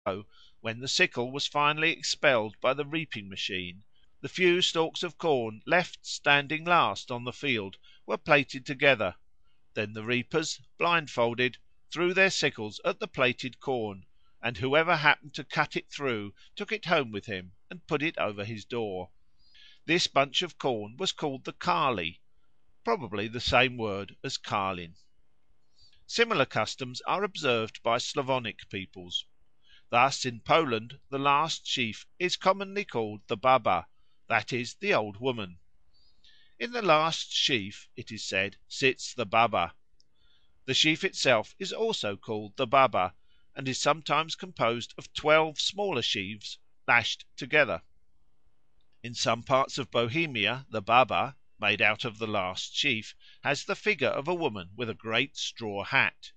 So, when the sickle was finally expelled by the reaping machine, the few stalks of corn left standing last on the field were plaited together; then the reapers, blindfolded, threw their sickles at the plaited corn, and whoever happened to cut it through took it home with him and put it over his door. This bunch of corn was called the carli, probably the same word as carlin. Similar customs are observed by Slavonic peoples. Thus in Poland the last sheaf is commonly called the baba, that is, the old woman. In the last sheaf, it is said, sits the baba. The sheaf itself is also called the baba, and is sometimes composed of 12 smaller sheaves lashed together. In some parts of Bohemia the baba, made out of the last sheaf, has the figure of a woman with a great straw hat.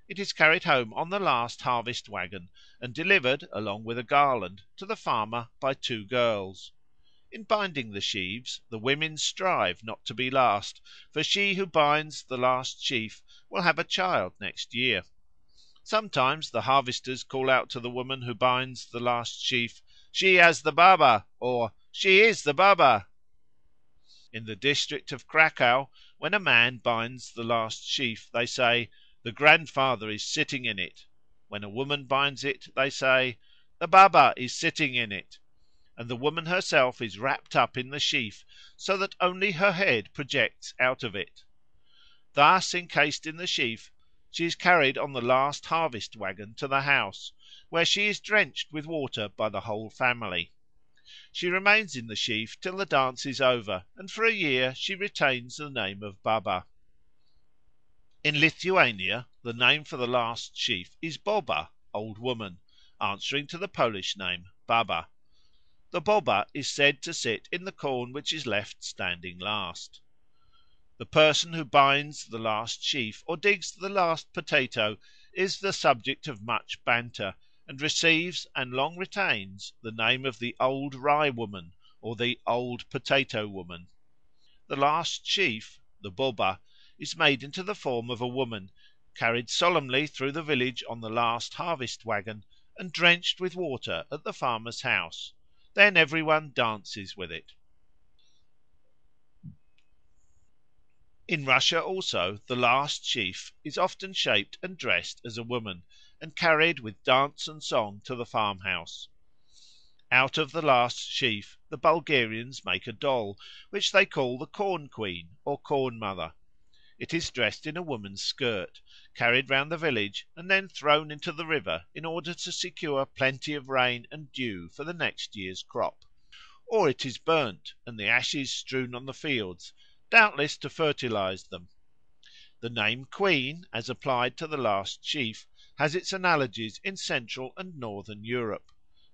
It is carried home on the last harvest waggon and delivered, along with a garland, to the farmer by two girls. In binding the sheaves the women strive not to be last, for she who binds the last sheaf will have a child next year. Sometimes the harvesters call out to the woman who binds the last sheaf, "She has the baba," or "She is the baba." In the district of Cracow, when a man binds the last sheaf, they say, "The grandfather is sitting in it." When a woman binds it, they say, "The baba is sitting in it," and the woman herself is wrapped up in the sheaf, so that only her head projects out of it. Thus encased in the sheaf, she is carried on the last harvest waggon to the house, where she is drenched with water by the whole family. She remains in the sheaf till the dance is over, and for a year she retains the name of Baba. In Lithuania the name for the last sheaf is Boba, Old Woman, answering to the Polish name Baba. The Boba is said to sit in the corn which is left standing last. The person who binds the last sheaf or digs the last potato is the subject of much banter, and receives and long retains the name of the Old Rye Woman or the Old Potato Woman. The last sheaf, the Boba, is made into the form of a woman, carried solemnly through the village on the last harvest waggon, and drenched with water at the farmer's house. Then every one dances with it. In Russia also the last sheaf is often shaped and dressed as a woman, and carried with dance and song to the farmhouse. Out of the last sheaf the Bulgarians make a doll, which they call the Corn Queen or Corn Mother. It is dressed in a woman's skirt, carried round the village, and then thrown into the river in order to secure plenty of rain and dew for the next year's crop. Or it is burnt, and the ashes strewn on the fields, doubtless to fertilise them. The name Queen, as applied to the last sheaf, has its analogies in Central and Northern Europe.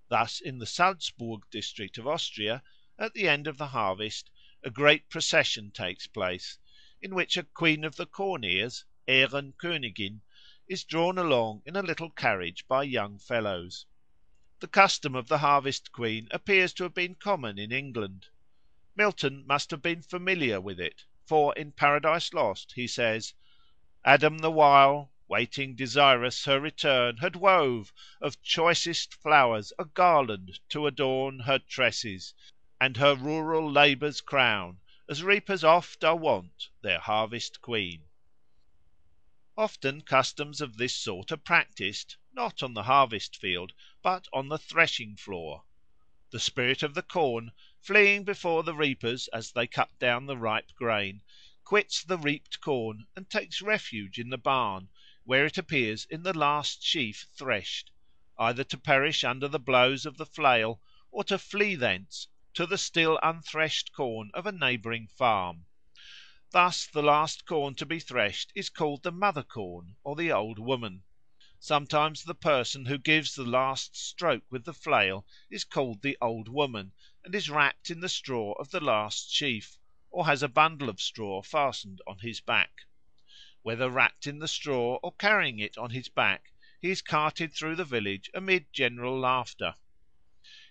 Thus in the Salzburg district of Austria, at the end of the harvest, a great procession takes place, in which a Queen of the Corn Ears, Ehrenkönigin, is drawn along in a little carriage by young fellows. The custom of the Harvest Queen appears to have been common in England. Milton must have been familiar with it, for in Paradise Lost he says, "Adam the while, waiting desirous her return, had wove Of choicest flowers a garland to adorn Her tresses, and her rural labours crown, As reapers oft are wont their Harvest Queen." Often customs of this sort are practised, not on the harvest field, but on the threshing floor. The spirit of the corn, fleeing before the reapers as they cut down the ripe grain, quits the reaped corn and takes refuge in the barn, where it appears in the last sheaf threshed, either to perish under the blows of the flail, or to flee thence to the still unthreshed corn of a neighbouring farm. Thus the last corn to be threshed is called the mother corn or the old woman. Sometimes the person who gives the last stroke with the flail is called the Old Woman, and is wrapped in the straw of the last sheaf, or has a bundle of straw fastened on his back. Whether wrapped in the straw or carrying it on his back, he is carted through the village amid general laughter.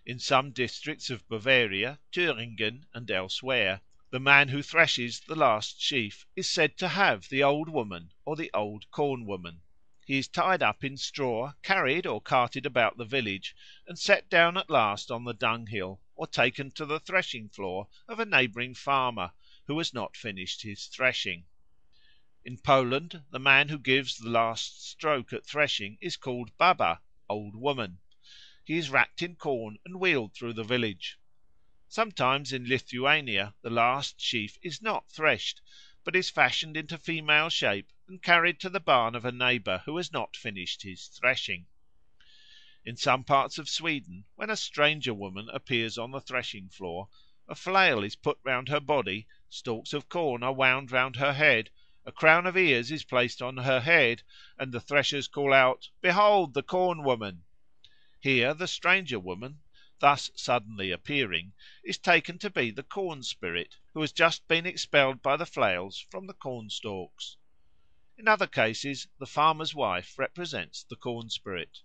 In some districts of Bavaria, Thüringen, and elsewhere, the man who threshes the last sheaf is said to have the Old Woman or the Old Corn Woman. he is tied up in straw, carried or carted about the village, and set down at last on the dunghill, or taken to the threshing floor of a neighbouring farmer, who has not finished his threshing. In Poland the man who gives the last stroke at threshing is called baba, old woman. He is wrapped in corn and wheeled through the village. Sometimes in Lithuania the last sheaf is not threshed, but is fashioned into female shape and carried to the barn of a neighbour who has not finished his threshing. In some parts of Sweden, when a stranger woman appears on the threshing floor, a flail is put round her body, stalks of corn are wound round her head, a crown of ears is placed on her head, and the threshers call out, "Behold the corn woman!" Here the stranger woman, thus suddenly appearing, is taken to be the corn spirit, who has just been expelled by the flails from the corn stalks. In other cases the farmer's wife represents the corn spirit.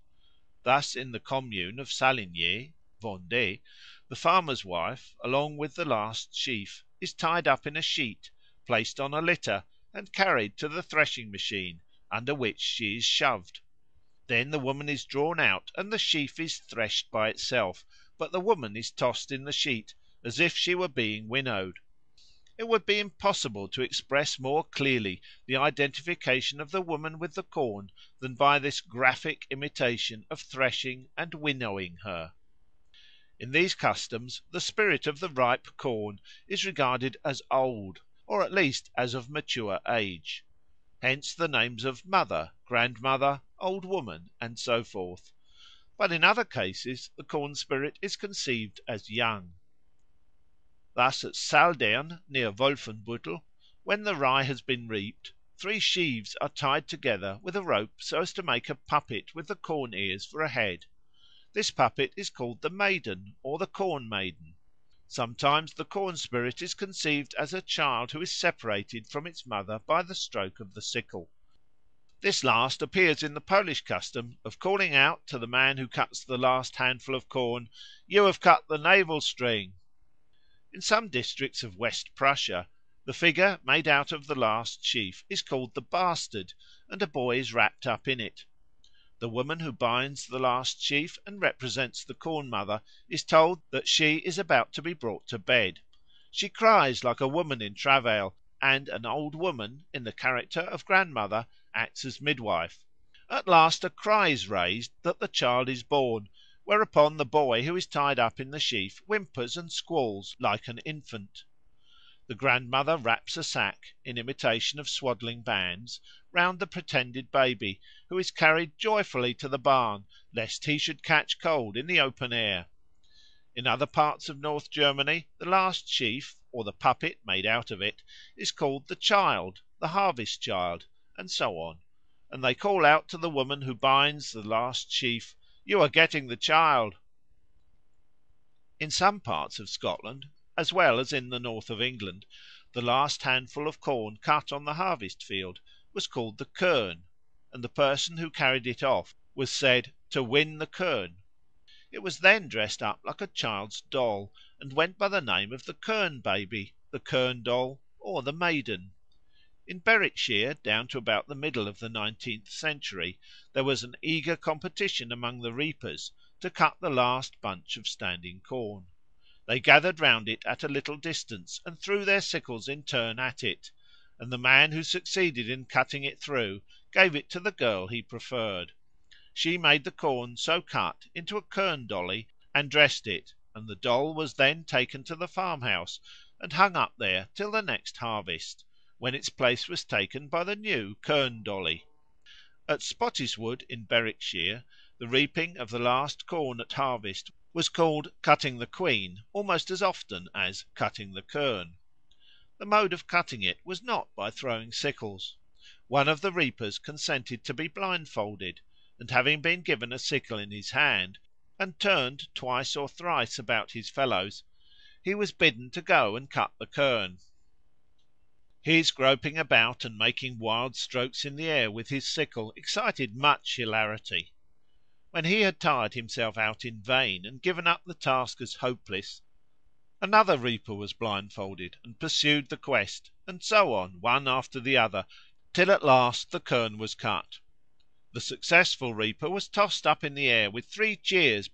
Thus in the commune of Saligné (Vendée) the farmer's wife, along with the last sheaf, is tied up in a sheet, placed on a litter, and carried to the threshing machine, under which she is shoved. Then the woman is drawn out and the sheaf is threshed by itself, but the woman is tossed in the sheet, as if she were being winnowed. It would be impossible to express more clearly the identification of the woman with the corn than by this graphic imitation of threshing and winnowing her. In these customs the spirit of the ripe corn is regarded as old, or at least as of mature age. Hence the names of mother, grandmother, old woman, and so forth. But in other cases the corn spirit is conceived as young. Thus at Saldern, near Wolfenbüttel, when the rye has been reaped, 3 sheaves are tied together with a rope so as to make a puppet with the corn ears for a head. This puppet is called the Maiden or the Corn Maiden. Sometimes the corn spirit is conceived as a child who is separated from its mother by the stroke of the sickle. This last appears in the Polish custom of calling out to the man who cuts the last handful of corn, "You have cut the navel string." In some districts of West Prussia the figure made out of the last sheaf is called the bastard, and a boy is wrapped up in it. The woman who binds the last sheaf and represents the Corn Mother is told that she is about to be brought to bed. She cries like a woman in travail, and an old woman, in the character of grandmother, acts as midwife. At last a cry is raised that the child is born, whereupon the boy who is tied up in the sheaf whimpers and squalls like an infant. The grandmother wraps a sack, in imitation of swaddling bands, round the pretended baby, who is carried joyfully to the barn, lest he should catch cold in the open air. In other parts of North Germany the last sheaf, or the puppet made out of it, is called the Child, the Harvest Child, and so on, and they call out to the woman who binds the last sheaf, "You are getting the child." In some parts of Scotland, as well as in the north of England, the last handful of corn cut on the harvest field was called the kirn, and the person who carried it off was said to win the kirn. It was then dressed up like a child's doll, and went by the name of the kirn baby, the kirn doll, or the maiden. In Berwickshire, down to about the middle of the 19th century, there was an eager competition among the reapers to cut the last bunch of standing corn. They gathered round it at a little distance and threw their sickles in turn at it, and the man who succeeded in cutting it through gave it to the girl he preferred. She made the corn so cut into a kirn dolly and dressed it, and the doll was then taken to the farmhouse and hung up there till the next harvest, when its place was taken by the new kirn dolly. At Spottiswoode in Berwickshire the reaping of the last corn at harvest was called cutting the queen almost as often as cutting the kirn. The mode of cutting it was not by throwing sickles. One of the reapers consented to be blindfolded, and having been given a sickle in his hand, and turned twice or thrice about his fellows, he was bidden to go and cut the kirn. His groping about and making wild strokes in the air with his sickle excited much hilarity. When he had tired himself out in vain and given up the task as hopeless, another reaper was blindfolded and pursued the quest, and so on, one after the other, till at last the kirn was cut. The successful reaper was tossed up in the air with three cheers